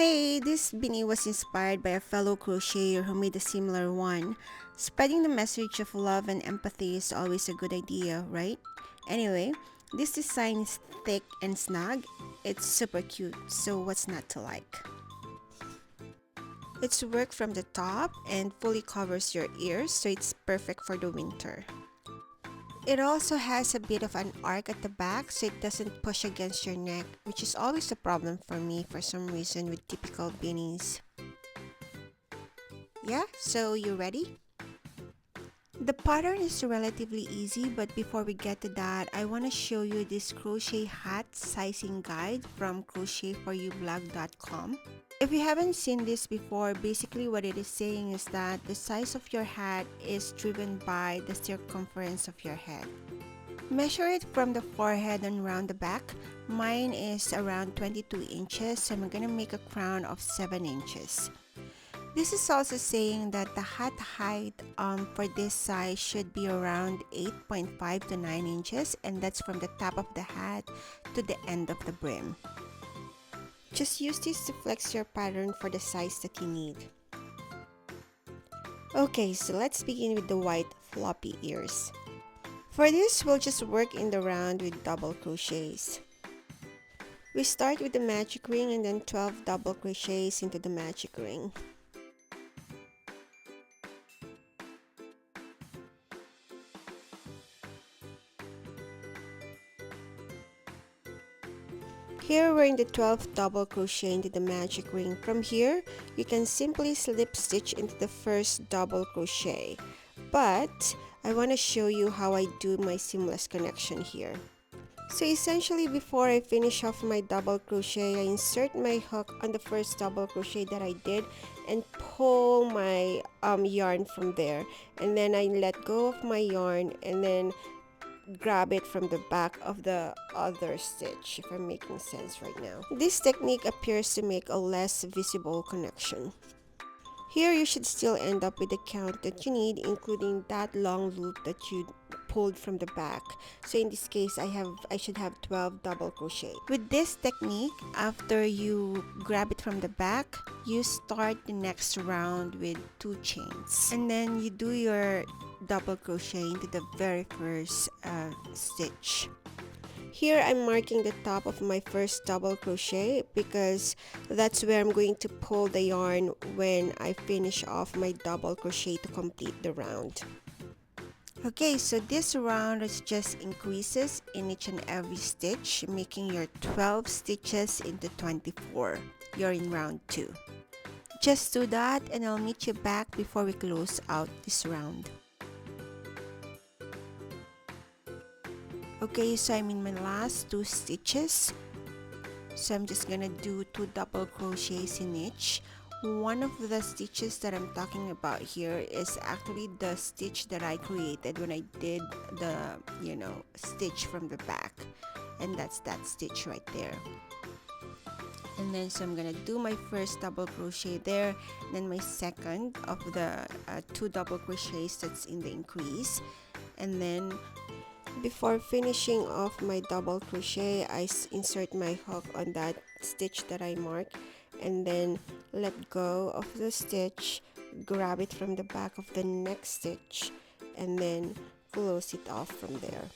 Hey, this beanie was inspired by a fellow crocheter who made a similar one. Spreading the message of love and empathy is always a good idea, right? Anyway, this design is thick and snug. It's super cute, so what's not to like? It's work from the top and fully covers your ears, so it's perfect for the winter. It also has a bit of an arc at the back so it doesn't push against your neck, which is always a problem for me for some reason with typical beanies. Yeah, so you ready? The pattern is relatively easy, but before we get to that, I want to show you this crochet hat sizing guide from crochetforyoublog.com. If you haven't seen this before, basically what it is saying is that the size of your hat is driven by the circumference of your head. Measure it from the forehead and around the back. Mine is around 22 inches, so I'm gonna make a crown of 7 inches. This is also saying that the hat height for this size should be around 8.5 to 9 inches, and that's from the top of the hat to the end of the brim. Just use this to flex your pattern for the size that you need. Okay, so let's begin with the white floppy ears. For this, we'll just work in the round with double crochets. We start with the magic ring and then 12 double crochets into the magic ring. Here we're in the 12th double crochet into the magic ring. From here, you can simply slip stitch into the first double crochet. But I want to show you how I do my seamless connection here. So essentially, before I finish off my double crochet, I insert my hook on the first double crochet that I did and pull my yarn from there. And then I let go of my yarn and then grab it from the back of the other stitch, if I'm making sense right now. This technique appears to make a less visible connection. Here you should still end up with the count that you need, including that long loop that you pulled from the back. So in this case, I should have 12 double crochet. With this technique, after you grab it from the back, you start the next round with 2 chains. And then you do your double crochet into the very first stitch. Here I'm marking the top of my first double crochet because that's where I'm going to pull the yarn when I finish off my double crochet to complete the round. Okay, so this round is just increases in each and every stitch, making your 12 stitches into 24. You're in round 2. Just do that and I'll meet you back before we close out this round. Okay, so I'm in my last 2 stitches, so I'm just gonna do 2 double crochets in each. One of the stitches that I'm talking about here is actually the stitch that I created when I did the stitch from the back, and that's that stitch right there. And then so I'm gonna do my first double crochet there, then my second of the 2 double crochets that's in the increase, and then before finishing off my double crochet, I insert my hook on that stitch that I marked and then let go of the stitch, grab it from the back of the next stitch, and then close it off from there.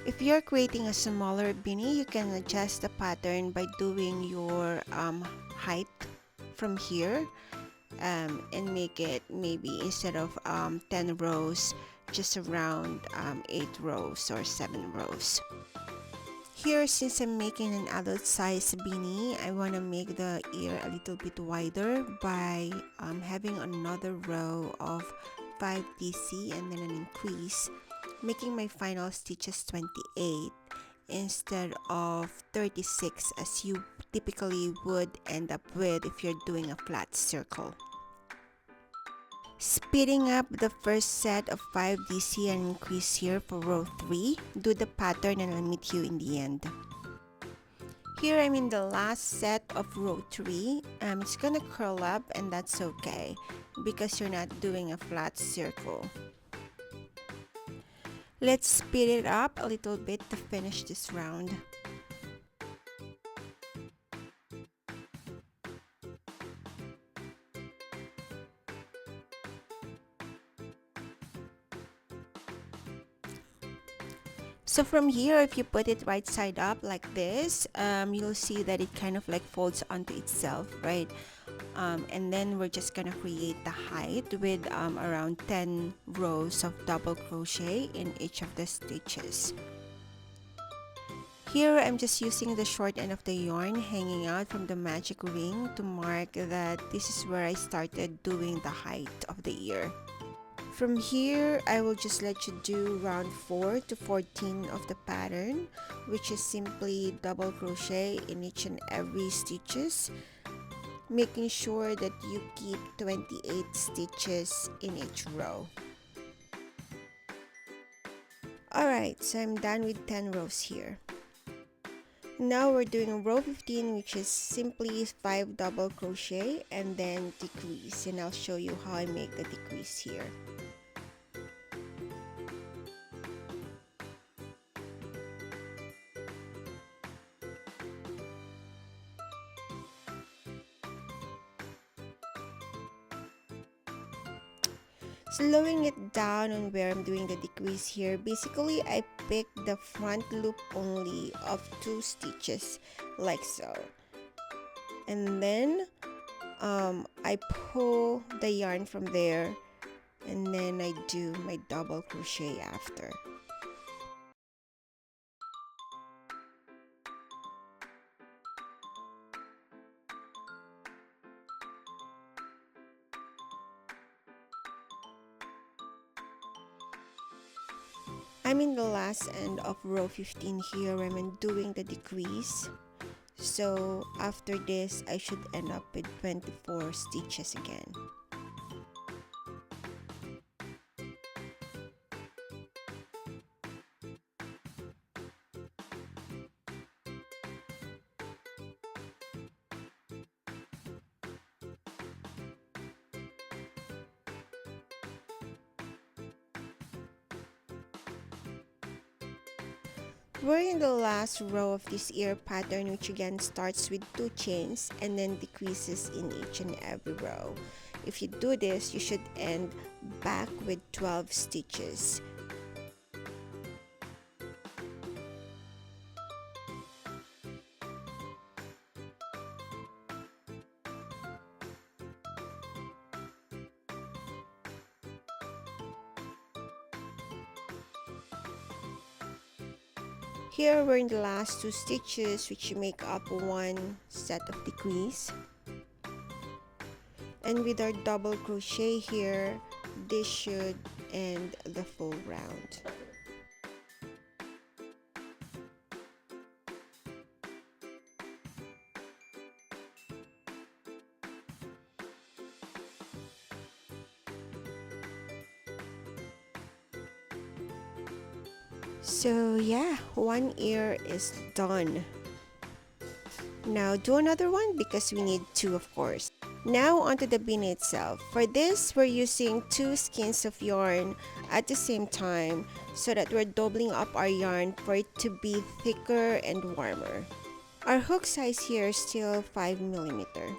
If you're creating a smaller beanie, you can adjust the pattern by doing your height from here and make it maybe instead of 10 rows, just around 8 rows or 7 rows. Here, since I'm making an adult size beanie, I want to make the ear a little bit wider by having another row of 5 DC and then an increase, making my final stitches 28 instead of 36 as you typically would end up with if you're doing a flat circle. Speeding up the first set of 5 DC and increase here for row 3, do the pattern and I'll meet you in the end. Here I'm in the last set of row 3. It's gonna curl up and that's okay because you're not doing a flat circle. Let's speed it up a little bit to finish this round. So from here, if you put it right side up like this, you'll see that it kind of like folds onto itself, right? And then we're just gonna create the height with around 10 rows of double crochet in each of the stitches. Here, I'm just using the short end of the yarn hanging out from the magic ring to mark that this is where I started doing the height of the ear. From here, I will just let you do round 4 to 14 of the pattern, which is simply double crochet in each and every stitches, making sure that you keep 28 stitches in each row. Alright, so I'm done with 10 rows here. Now we're doing row 15, which is simply 5 double crochet and then decrease, and I'll show you how I make the decrease here. Slowing it down on where I'm doing the decrease here, basically I pick the front loop only of 2 stitches like so, and then I pull the yarn from there, and then I do my double crochet after. I'm in the last end of row 15 here where I'm doing the decrease. So after this, I should end up with 24 stitches again. We're in the last row of this ear pattern, which again starts with 2 chains and then decreases in each and every row. If you do this, you should end back with 12 stitches. Here we're in the last 2 stitches, which make up one set of decrease. And with our double crochet here, this should end the full round. So yeah, one ear is done. Now do another one because we need 2, of course. Now onto the beanie itself. For this, we're using 2 skeins of yarn at the same time so that we're doubling up our yarn for it to be thicker and warmer. Our hook size here is still 5mm.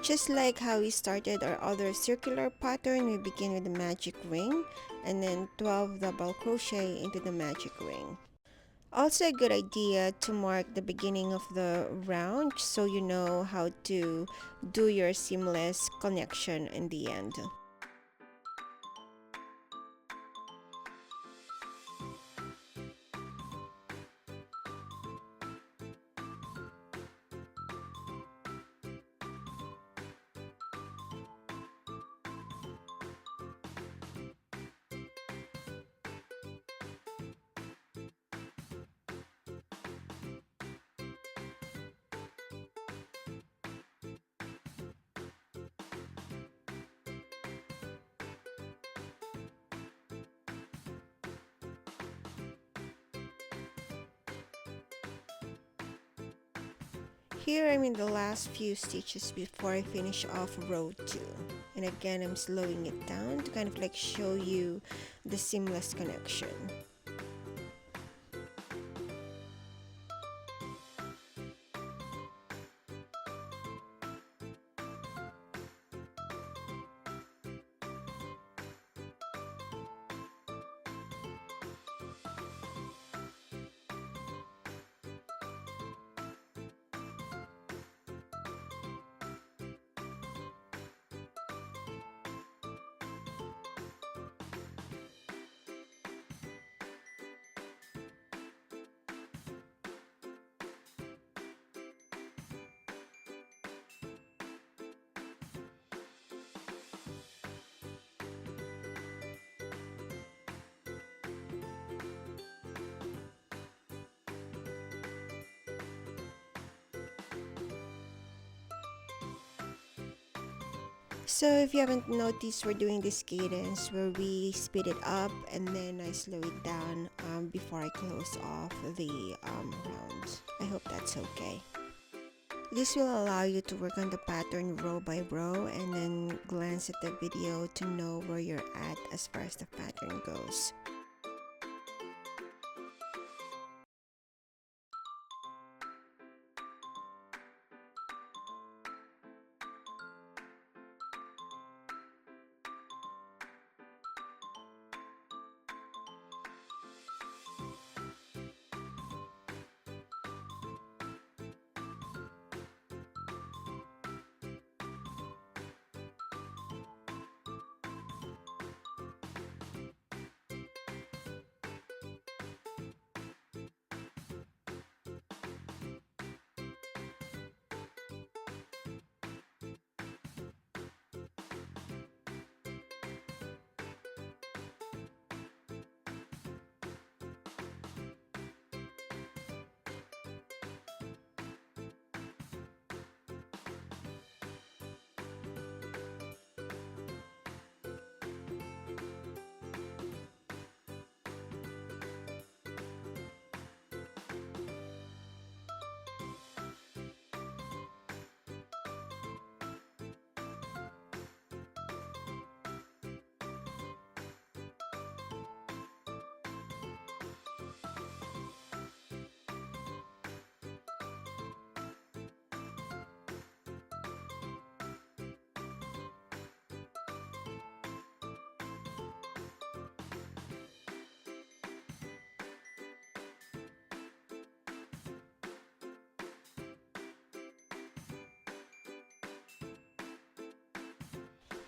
Just like how we started our other circular pattern, we begin with the magic ring and then 12 double crochet into the magic ring. Also a good idea to mark the beginning of the round so you know how to do your seamless connection in the end. Here I'm in the last few stitches before I finish off row 2. And again, I'm slowing it down to kind of like show you the seamless connection. So if you haven't noticed, we're doing this cadence where we speed it up and then I slow it down before I close off the round. I hope that's okay. This will allow you to work on the pattern row by row and then glance at the video to know where you're at as far as the pattern goes.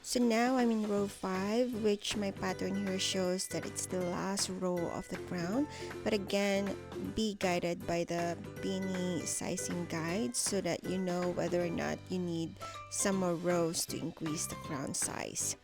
So now I'm in row 5, which my pattern here shows that it's the last row of the crown. But again, be guided by the Beanie sizing guide so that you know whether or not you need some more rows to increase the crown size.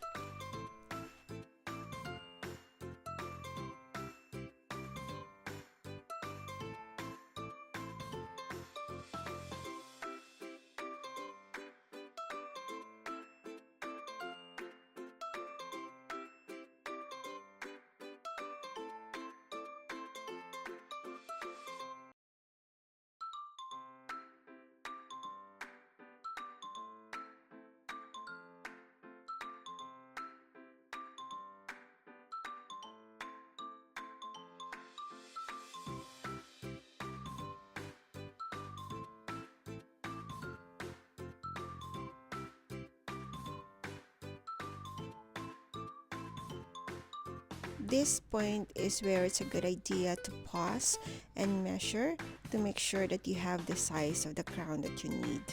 This point is where it's a good idea to pause and measure to make sure that you have the size of the crown that you need.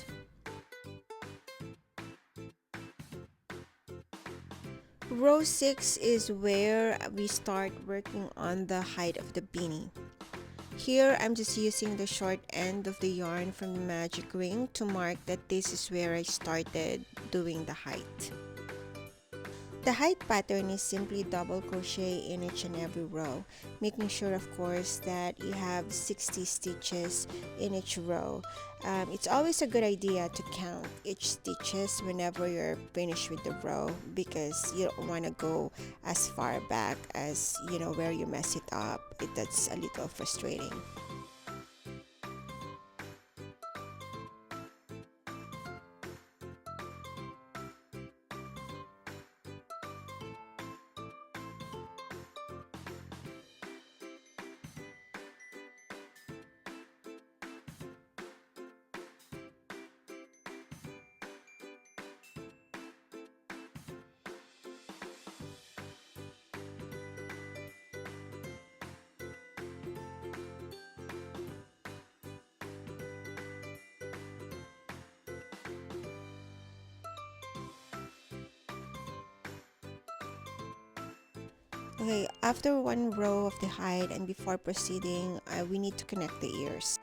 Row 6 is where we start working on the height of the beanie. Here, I'm just using the short end of the yarn from the magic ring to mark that this is where I started doing the height. The height pattern is simply double crochet in each and every row, making sure of course that you have 60 stitches in each row. It's always a good idea to count each stitches whenever you're finished with the row because you don't want to go as far back as where you mess it up. That's a little frustrating. Okay, after one row of the hide and before proceeding, we need to connect the ears.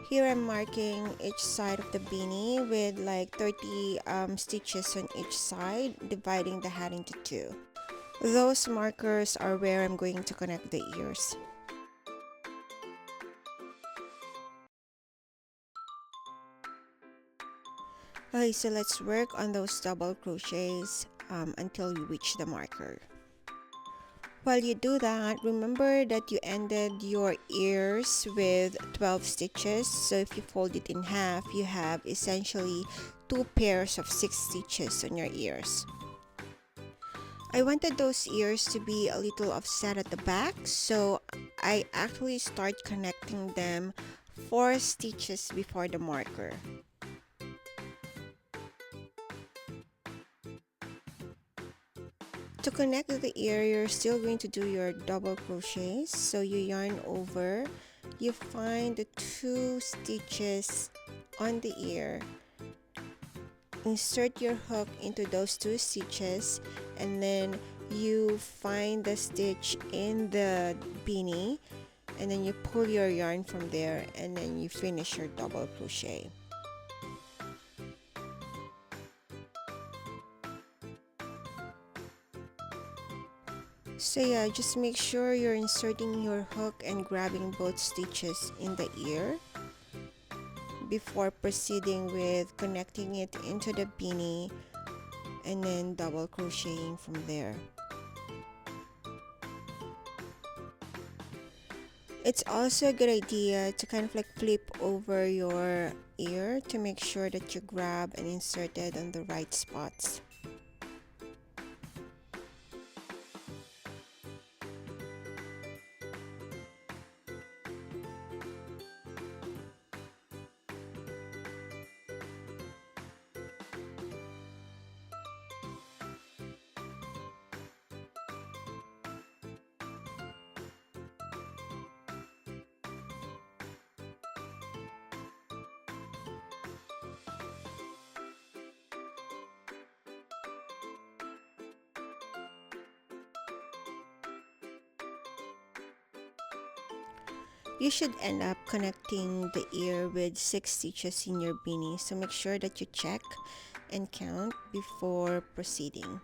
Here I'm marking each side of the beanie with like 30 stitches on each side, dividing the hat into two. Those markers are where I'm going to connect the ears. Okay, so let's work on those double crochets until you reach the marker. While you do that, remember that you ended your ears with 12 stitches. So if you fold it in half, you have essentially two pairs of 6 stitches on your ears. I wanted those ears to be a little offset at the back, so I actually start connecting them 4 stitches before the marker. To connect the ear, you're still going to do your double crochets. So you yarn over, you find the 2 stitches on the ear, insert your hook into those 2 stitches, and then you find the stitch in the beanie, and then you pull your yarn from there, and then you finish your double crochet. So yeah, just make sure you're inserting your hook and grabbing both stitches in the ear before proceeding with connecting it into the beanie and then double crocheting from there. It's also a good idea to kind of like flip over your ear to make sure that you grab and insert it on the right spots. You should end up connecting the ear with 6 stitches in your beanie, so make sure that you check and count before proceeding.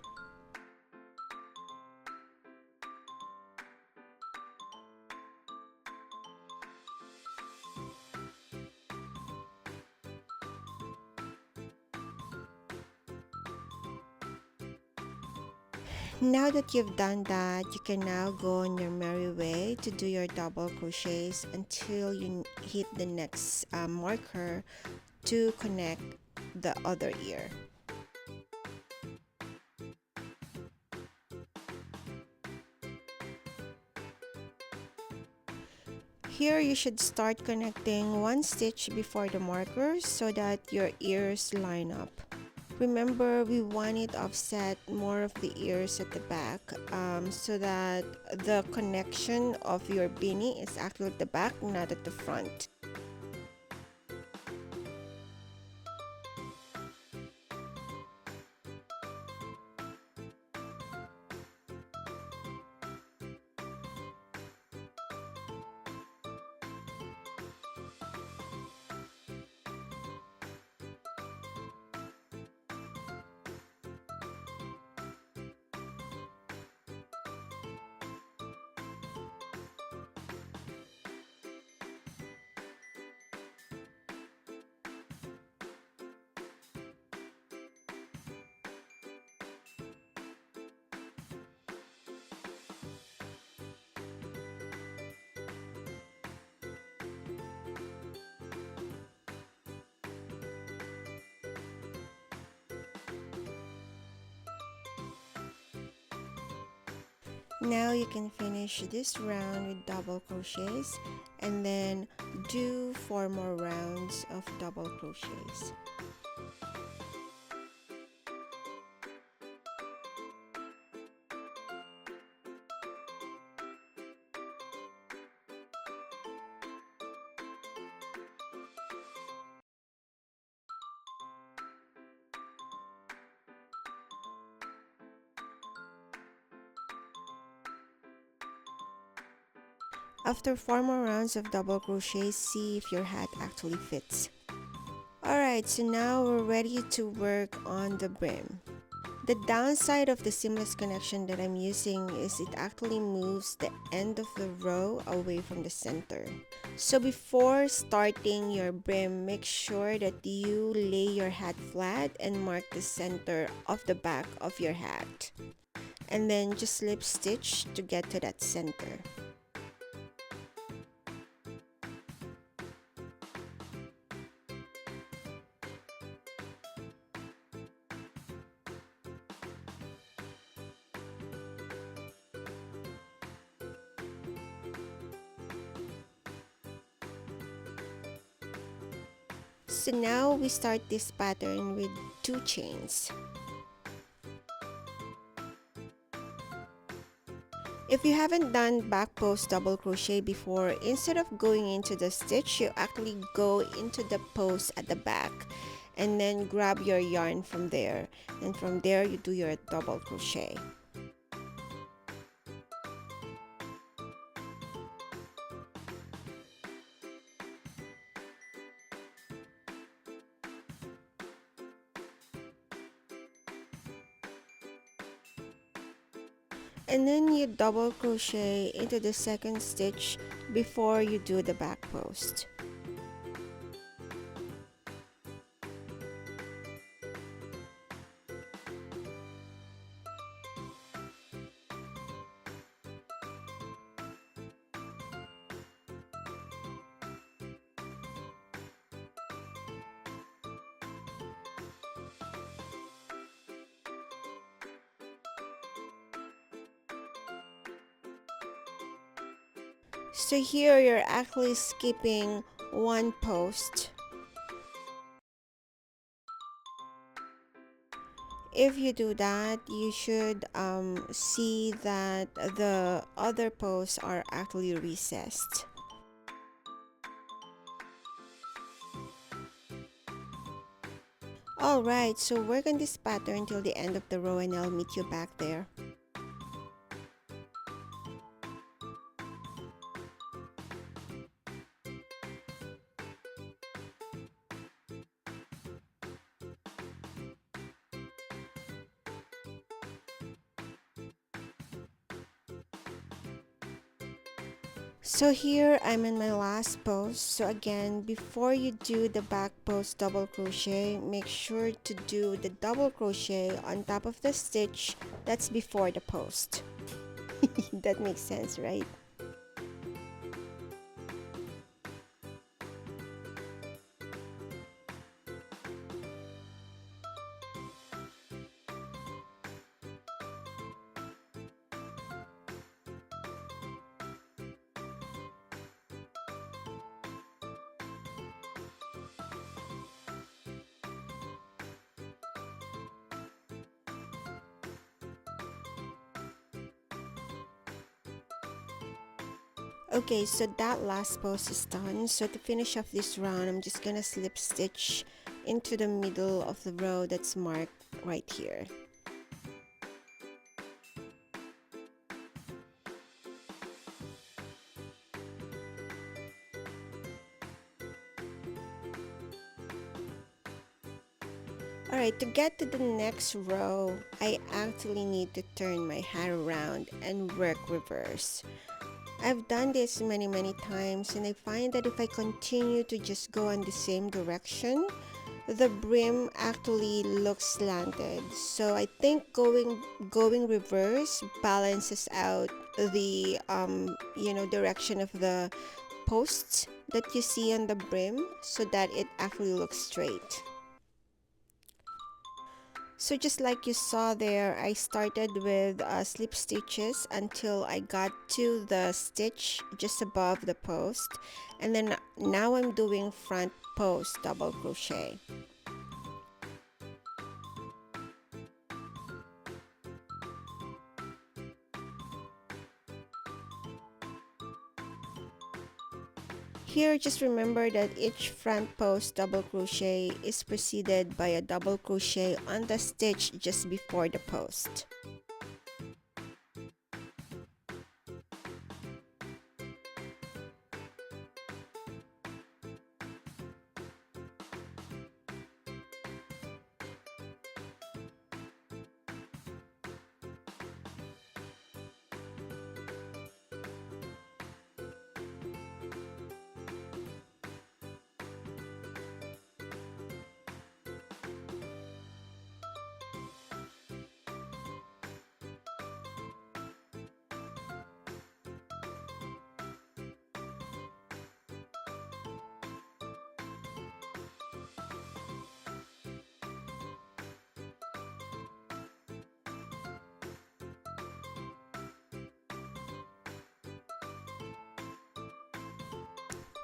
Now that you've done that, you can now go on your merry way to do your double crochets until you hit the next marker to connect the other ear. Here you should start connecting one stitch before the marker so that your ears line up. Remember, we want it offset more of the ears at the back so that the connection of your beanie is actually at the back, not at the front. Now you can finish this round with double crochets and then do 4 more rounds of double crochets. After 4 more rounds of double crochet, see if your hat actually fits. Alright, so now we're ready to work on the brim. The downside of the seamless connection that I'm using is it actually moves the end of the row away from the center. So before starting your brim, make sure that you lay your hat flat and mark the center of the back of your hat. And then just slip stitch to get to that center. So now we start this pattern with 2 chains. If you haven't done back post double crochet before, instead of going into the stitch, you actually go into the post at the back and then grab your yarn from there, and from there you do your double crochet. And then you double crochet into the second stitch before you do the back post. So here you're actually skipping one post. If you do that, you should see that the other posts are actually recessed. Alright, so work on this pattern till the end of the row and I'll meet you back there. So here I'm in my last post. So again, before you do the back post double crochet, make sure to do the double crochet on top of the stitch that's before the post. That makes sense, right? Okay, so that last post is done. So to finish off this round, I'm just gonna slip stitch into the middle of the row that's marked right here. Alright, to get to the next row, I actually need to turn my hat around and work reverse. I've done this many times and I find that if I continue to just go in the same direction, the brim actually looks slanted. So I think going reverse balances out the direction of the posts that you see on the brim so that it actually looks straight. So just like you saw there, I started with slip stitches until I got to the stitch just above the post, and then now I'm doing front post double crochet. Here, just remember that each front post double crochet is preceded by a double crochet on the stitch just before the post.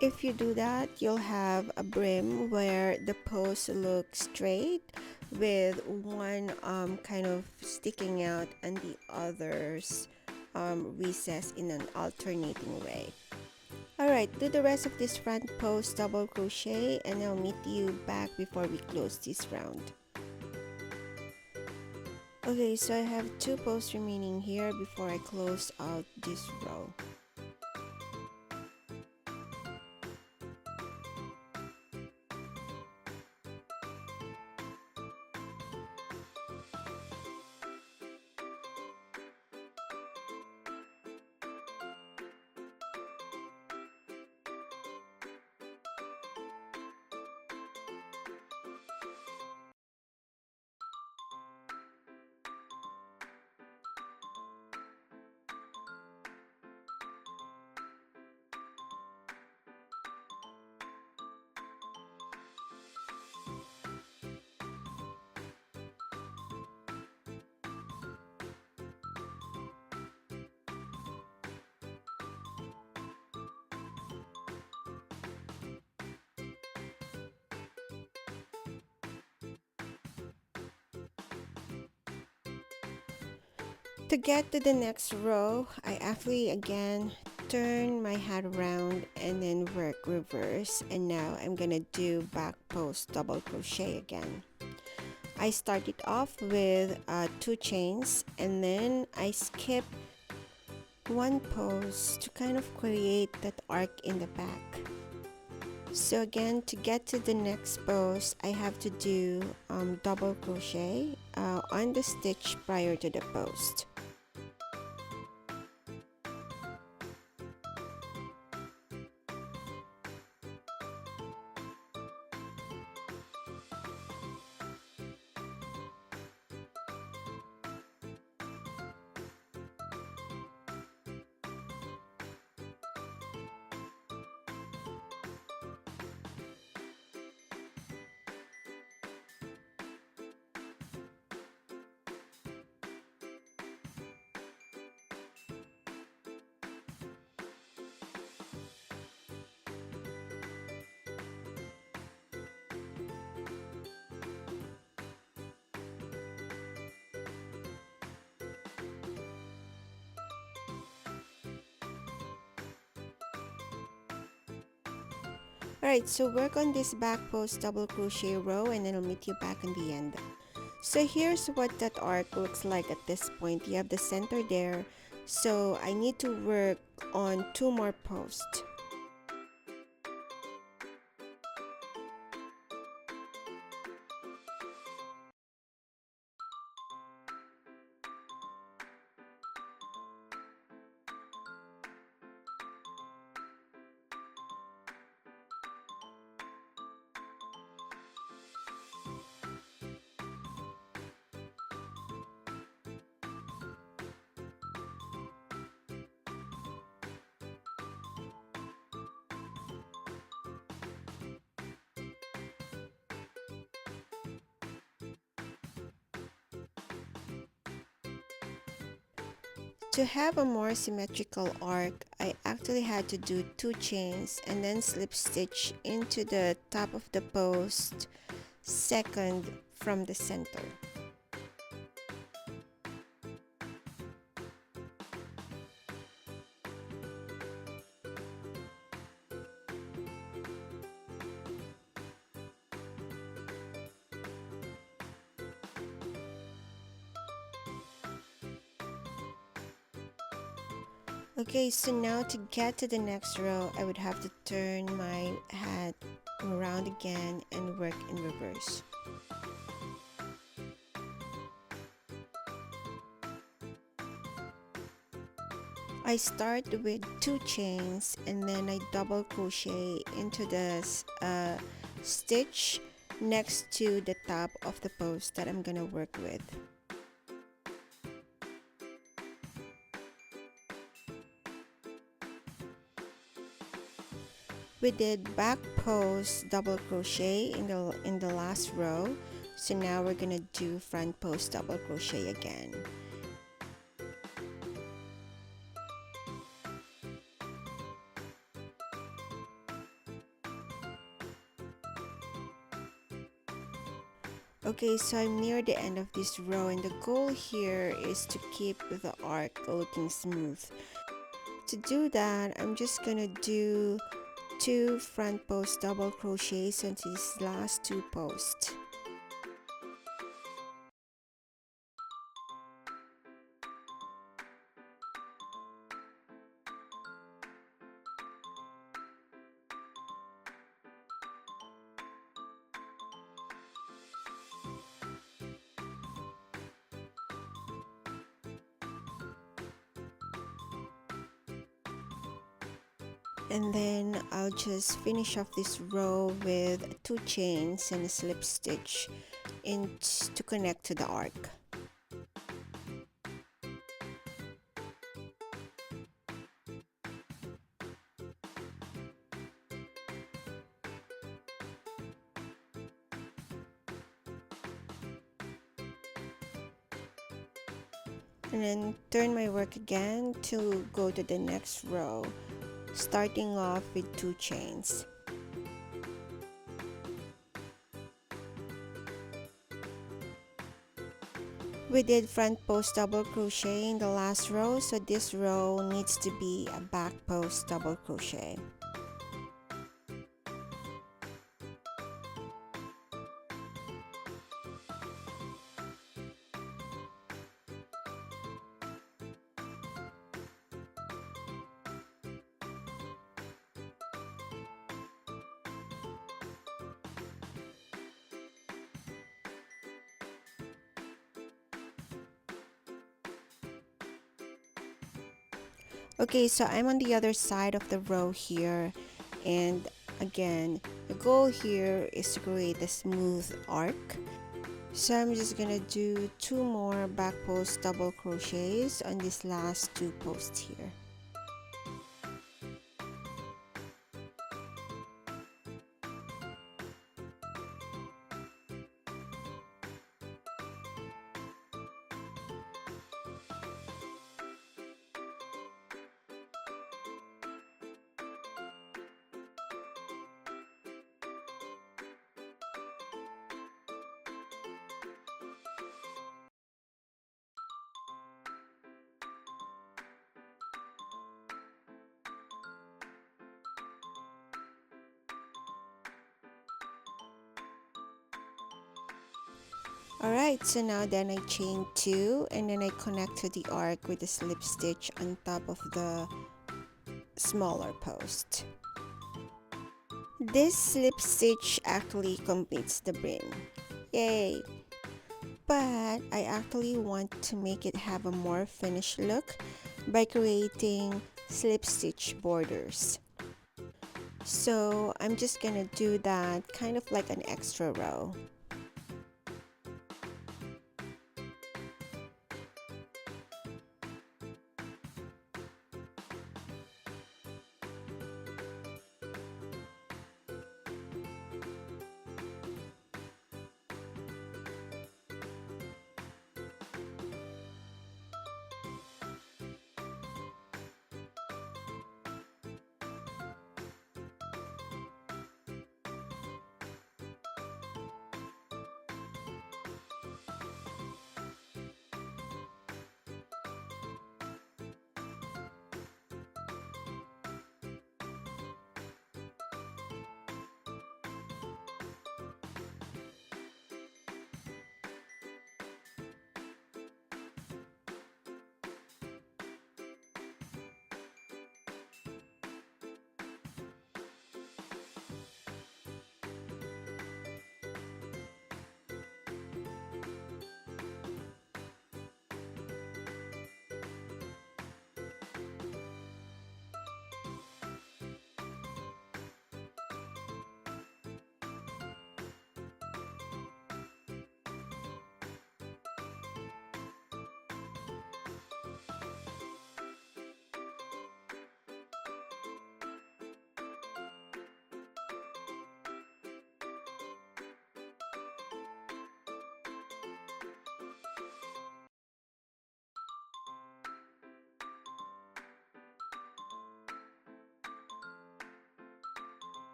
If you do that, you'll have a brim where the post looks straight with one kind of sticking out and the others recess in an alternating way. Alright, do the rest of this front post double crochet and I'll meet you back before we close this round. Okay, so I have 2 posts remaining here before I close out this row. To get to the next row, I actually again turn my hat around and then work reverse, and now I'm gonna do back post double crochet again. I started off with 2 chains and then I skip one post to kind of create that arc in the back. So again, to get to the next post, I have to do double crochet on the stitch prior to the post. Alright, so work on this back post double crochet row and then I'll meet you back in the end. So here's what that arc looks like at this point. You have the center there, so I need to work on 2 more posts. To have a more symmetrical arc, I actually had to do 2 chains and then slip stitch into the top of the post second from the center. Okay, so now to get to the next row, I would have to turn my hat around again and work in reverse. I start with 2 chains and then I double crochet into the stitch next to the top of the post that I'm gonna work with. We did back post double crochet in the last row, so now we're gonna do front post double crochet again. Okay, so I'm near the end of this row, and the goal here is to keep the arc looking smooth. To do that, I'm just gonna do 2 front post double crochets onto these last 2 posts. And then I'll just finish off this row with 2 chains and a slip stitch to connect to the arc. And then turn my work again to go to the next row, starting off with 2 chains. We did front post double crochet in the last row, so this row needs to be a back post double crochet. Okay, so I'm on the other side of the row here, and again, the goal here is to create a smooth arc. So I'm just gonna do 2 more back post double crochets on these last 2 posts here. Alright, so now then I chain 2 and then I connect to the arc with a slip stitch on top of the smaller post. This slip stitch actually completes the brim. Yay! But I actually want to make it have a more finished look by creating slip stitch borders. So I'm just gonna do that kind of like an extra row.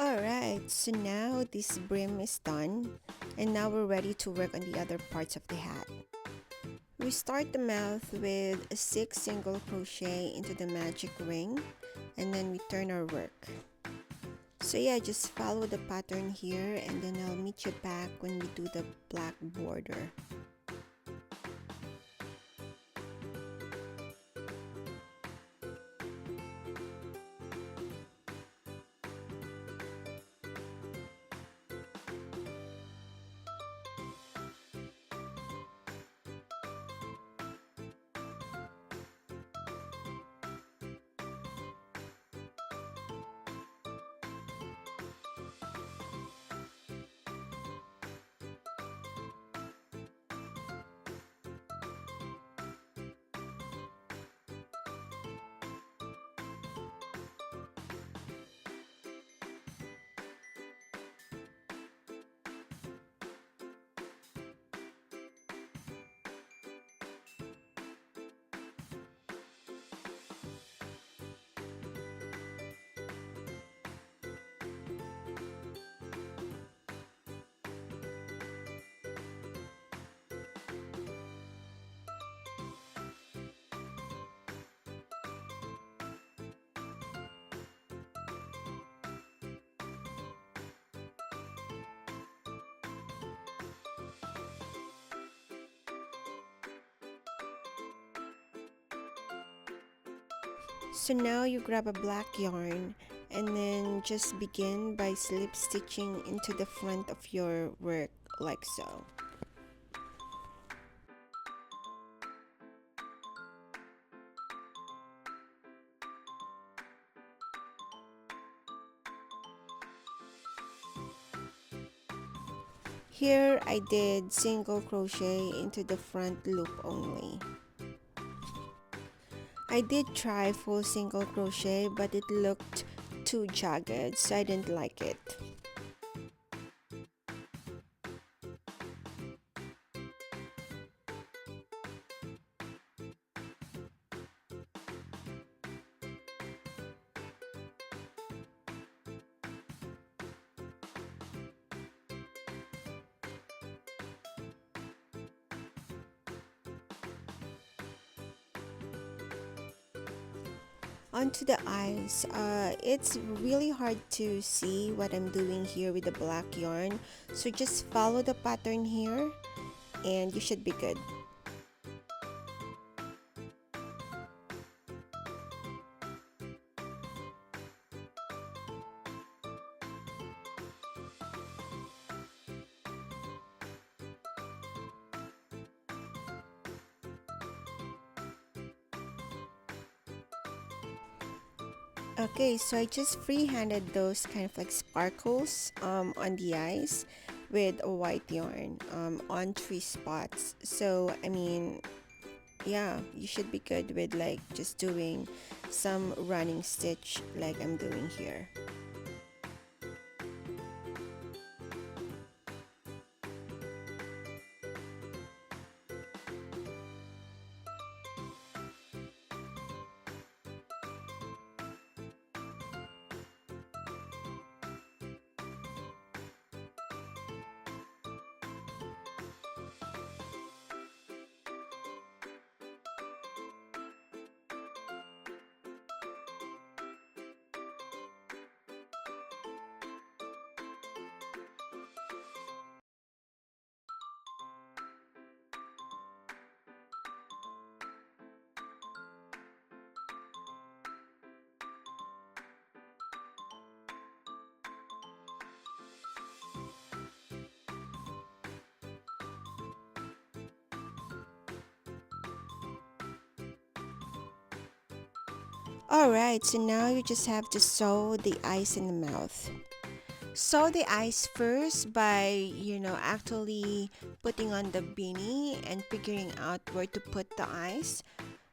Alright, so now this brim is done, and now we're ready to work on the other parts of the hat. We start the mouth with a 6 single crochet into the magic ring, and then we turn our work. So yeah, just follow the pattern here, and then I'll meet you back when we do the black border. So now you grab a black yarn and then just begin by slip stitching into the front of your work like so. Here I did single crochet into the front loop only. I did try full single crochet, but it looked too jagged, so I didn't like it. Onto the eyes. It's really hard to see what I'm doing here with the black yarn, so just follow the pattern here and you should be good. Okay, so I just free-handed those kind of like sparkles on the eyes with a white yarn on 3 spots. So I mean, yeah, you should be good with like just doing some running stitch like I'm doing here. Alright, so now you just have to sew the eyes in the mouth. Sew the eyes first by, actually putting on the beanie and figuring out where to put the eyes.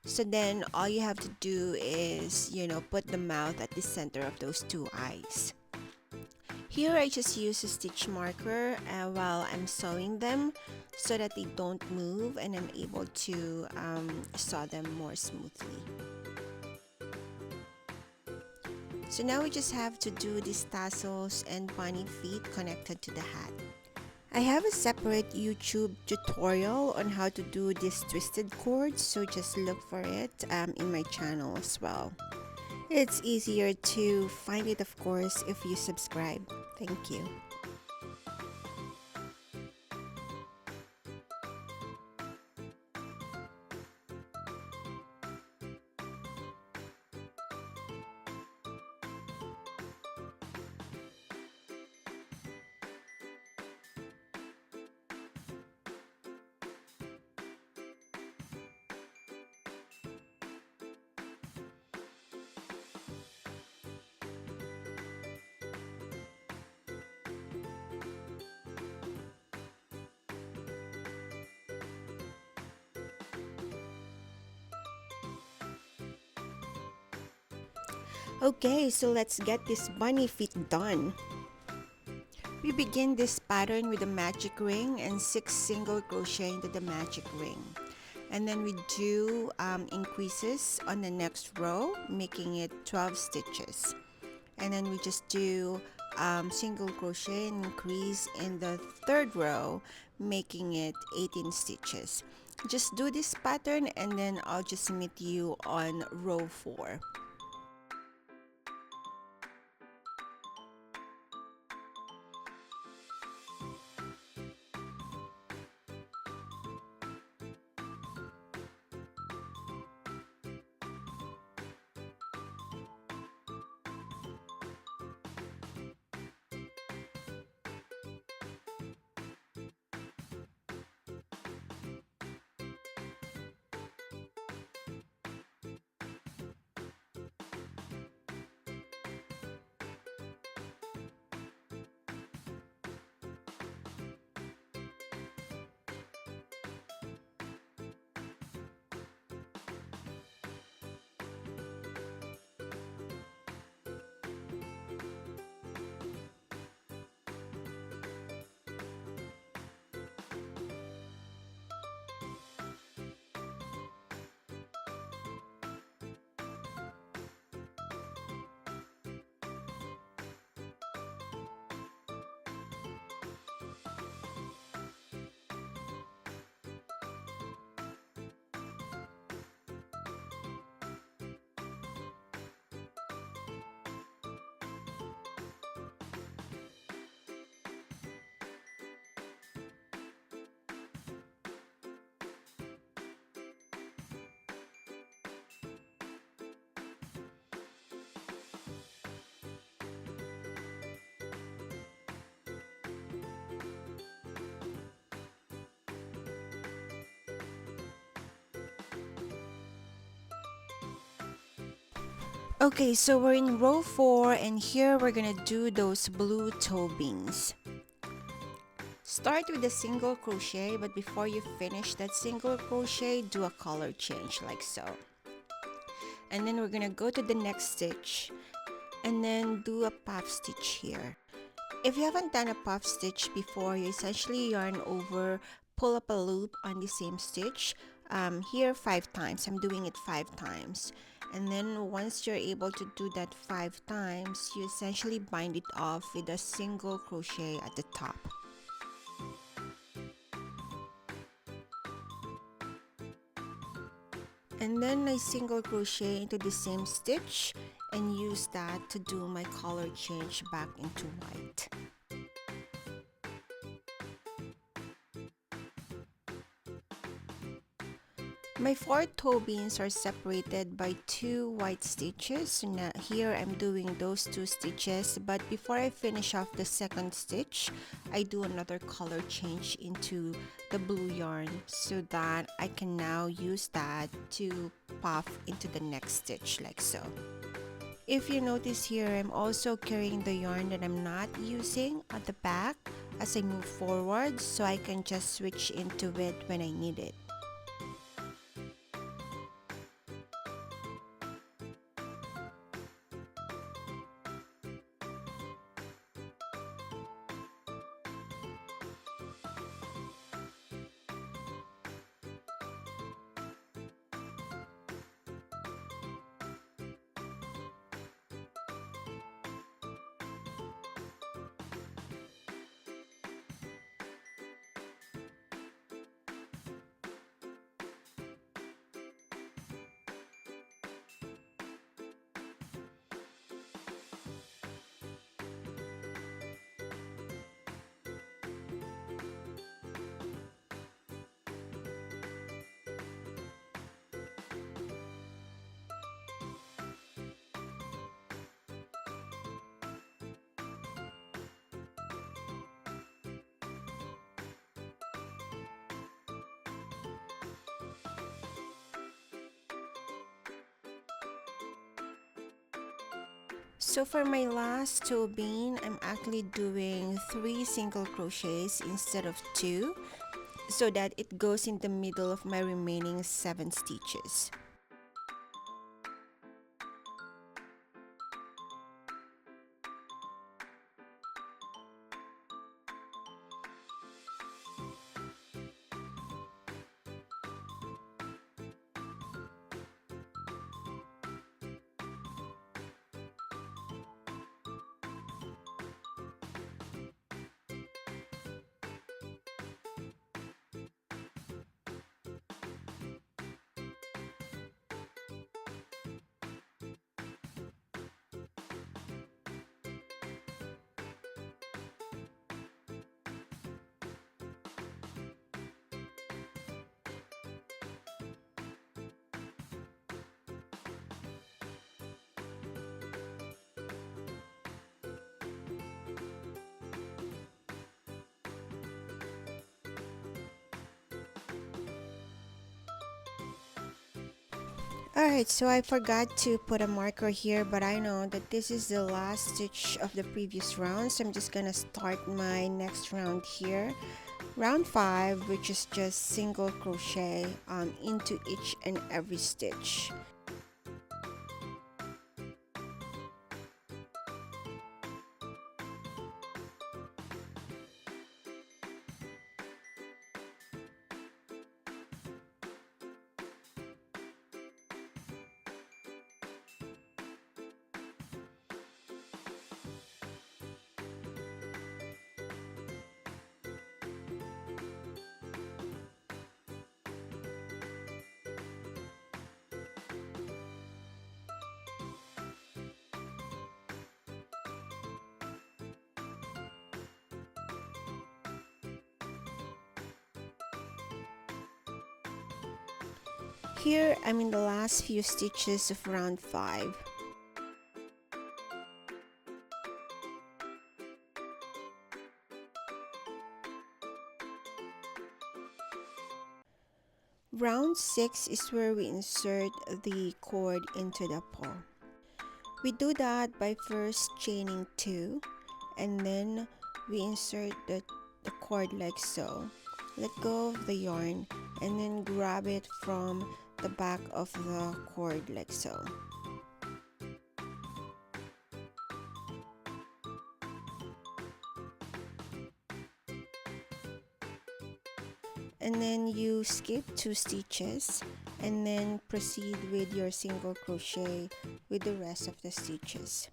So then all you have to do is, put the mouth at the center of those two eyes. Here I just use a stitch marker while I'm sewing them so that they don't move and I'm able to sew them more smoothly. So now we just have to do these tassels and bunny feet connected to the hat. I have a separate YouTube tutorial on how to do these twisted cords, so just look for it in my channel as well. It's easier to find it, of course, if you subscribe. Thank you. Okay, so let's get this bunny feet done. We begin this pattern with a magic ring and 6 single crochet into the magic ring. And then we do increases on the next row, making it 12 stitches. And then we just do single crochet and increase in the third row, making it 18 stitches. Just do this pattern and then I'll just meet you on row 4. Okay, so we're in row 4 and here we're gonna do those blue toe beans. Start with a single crochet, but before you finish that single crochet, do a color change like so. And then we're gonna go to the next stitch and then do a puff stitch here. If you haven't done a puff stitch before, you essentially yarn over, pull up a loop on the same stitch. Here 5 times. I'm doing it 5 times. And then once you're able to do that 5 times, you essentially bind it off with a single crochet at the top. And then I single crochet into the same stitch and use that to do my color change back into white. My 4 toe beans are separated by 2 white stitches. So now here I'm doing those 2 stitches, but before I finish off the second stitch, I do another color change into the blue yarn so that I can now use that to puff into the next stitch like so. If you notice here, I'm also carrying the yarn that I'm not using at the back as I move forward, so I can just switch into it when I need it. So for my last toe bean, I'm actually doing 3 single crochets instead of 2 so that it goes in the middle of my remaining 7 stitches. Alright, so I forgot to put a marker here, but I know that this is the last stitch of the previous round, so I'm just gonna start my next round here. Round 5, which is just single crochet into each and every stitch. Here I'm in the last few stitches of round 5. Round 6 is where we insert the cord into the paw. We do that by first chaining 2 and then we insert the cord like so. Let go of the yarn and then grab it from the back of the cord like so. And then you skip 2 stitches and then proceed with your single crochet with the rest of the stitches.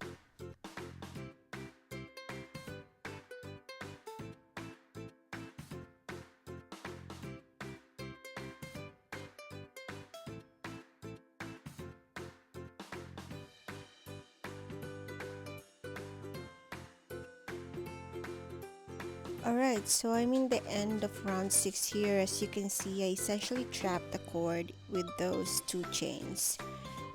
Alright, so I'm in the end of round 6 here. As you can see, I essentially trapped the cord with those 2 chains.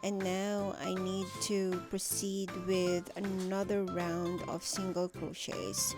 And now I need to proceed with another round of single crochets.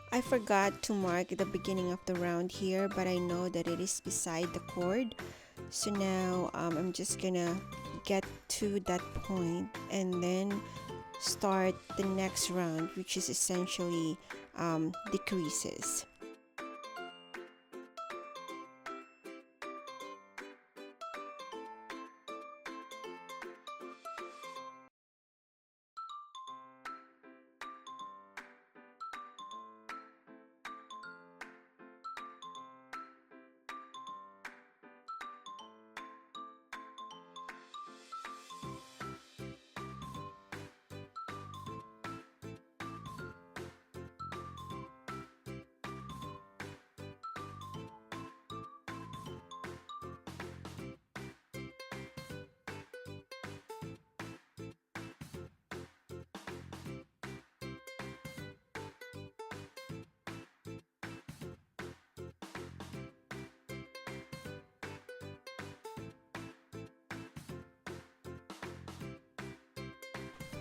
I forgot to mark the beginning of the round here, but I know that it is beside the cord. So now I'm just gonna get to that point and then start the next round, which is essentially decreases.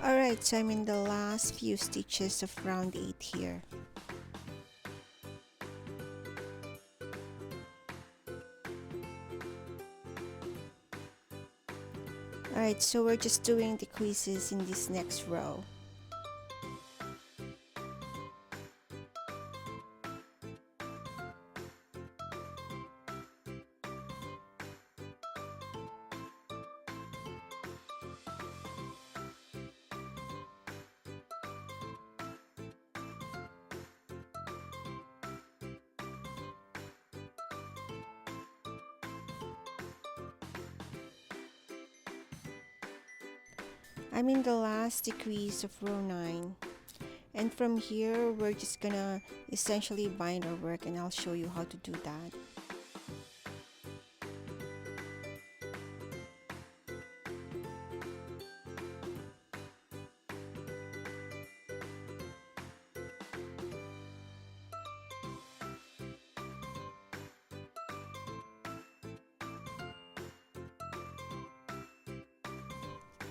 Alright, so I'm in the last few stitches of round 8 here. Alright, so we're just doing the creases in this next row. I'm in the last decrease of row 9. And from here, we're just gonna essentially bind our work, and I'll show you how to do that.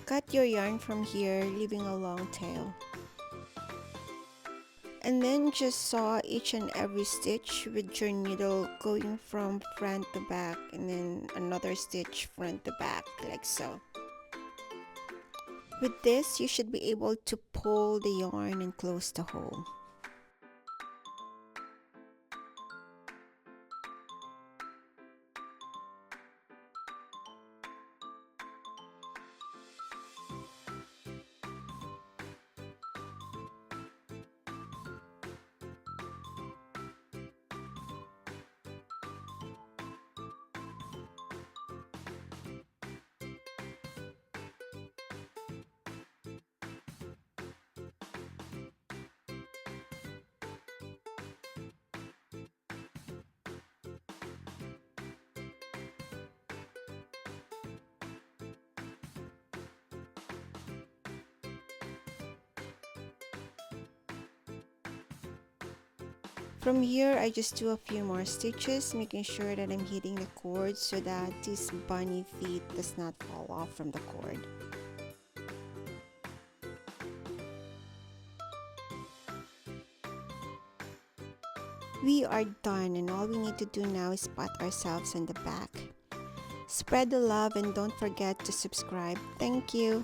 Cut your yarn from here, leaving a long tail. And then just saw each and every stitch with your needle going from front to back, and then another stitch front to back, like so. With this, you should be able to pull the yarn and close the hole. From here, I just do a few more stitches, making sure that I'm hitting the cord so that this bunny feet does not fall off from the cord. We are done, and all we need to do now is pat ourselves on the back. Spread the love and don't forget to subscribe. Thank you.